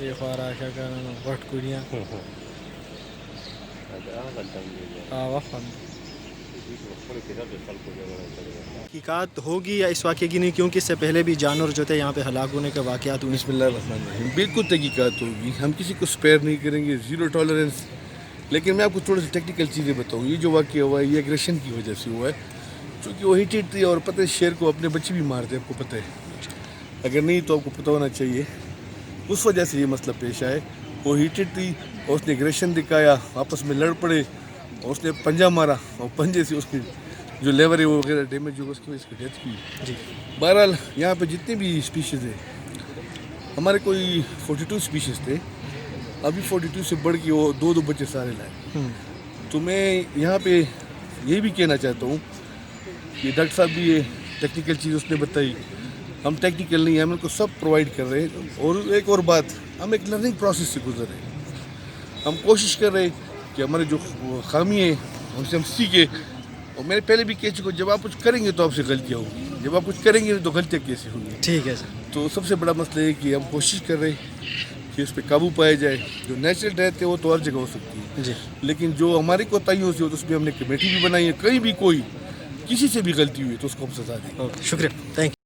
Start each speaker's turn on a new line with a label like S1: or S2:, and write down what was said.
S1: یہ خوارا کیا کرنا وٹ کڑیاں تحقیقات ہوگی یا اس واقعے کی نہیں، کیونکہ اس سے پہلے بھی جانور جو تھے یہاں پہ ہلاک ہونے کے واقعات ہوئے.
S2: بسم اللہ الرحمن الرحیم. بالکل تحقیقات ہوگی، ہم کسی کو اسپیئر نہیں کریں گے، زیرو ٹالرنس. لیکن میں آپ کو تھوڑی سی ٹیکنیکل چیزیں بتاؤں. یہ جو واقعہ ہوا ہے یہ ایگریشن کی وجہ سے ہوا ہے، چونکہ وہ ہیٹڈ تھی اور پتہ ہے شیر کو اپنے بچے بھی مارتے، آپ کو پتہ ہے. اگر نہیں تو آپ کو پتہ ہونا چاہیے. اس وجہ سے یہ مسئلہ پیش آئے. وہ ہیٹڈ تھی اور اس نے ایگریشن دکھایا، آپس میں لڑ پڑے اور اس نے پنجہ مارا اور پنجے سے اس کی جو لیور ہے وہ وغیرہ ڈیمیج ہوا، اس کی وجہ سے ڈیتھ کی.
S1: جی
S2: بہرحال یہاں پہ جتنے بھی اسپیشیز ہیں، ہمارے کوئی 42 اسپیشیز تھے، ابھی 42 سے بڑھ کے وہ دو بچے سارے لائے. تو میں یہاں پہ یہ بھی کہنا چاہتا ہوں کہ ڈاکٹر صاحب بھی یہ ٹیکنیکل چیز اس نے بتائی، ہم ٹیکنیکل نہیں ہیں، ہم ان کو سب پرووائڈ کر رہے ہیں. اور ایک اور بات، ہم ایک لرننگ پروسیس سے گزر رہے ہیں. ہم کوشش کر رہے ہیں کہ ہمارے جو خامی ہیں ان سے ہم سیکھیں. اور میں نے پہلے بھی کہہ چکا ہوں، جب آپ کچھ کریں گے تو آپ سے غلطیاں ہوگی، جب آپ کچھ کریں گے تو غلطیاں کیسے ہوں گی.
S1: ٹھیک ہے سر.
S2: تو سب سے بڑا مسئلہ یہ ہے کہ ہم کوشش کر رہے ہیں کہ اس پہ قابو پایا جائے. جو نیچرل ڈیتھ ہے وہ تو ہر جگہ ہو سکتی ہے،
S1: جی
S2: لیکن جو ہماری کوتاہیوں سے ہو تو اس پہ ہم نے کمیٹی بھی بنائی ہے. کہیں بھی کوئی کسی سے بھی غلطی ہوئی تو اس کو ہم سزا دیں گے.
S1: اوکے، شکریہ، تھینک یو.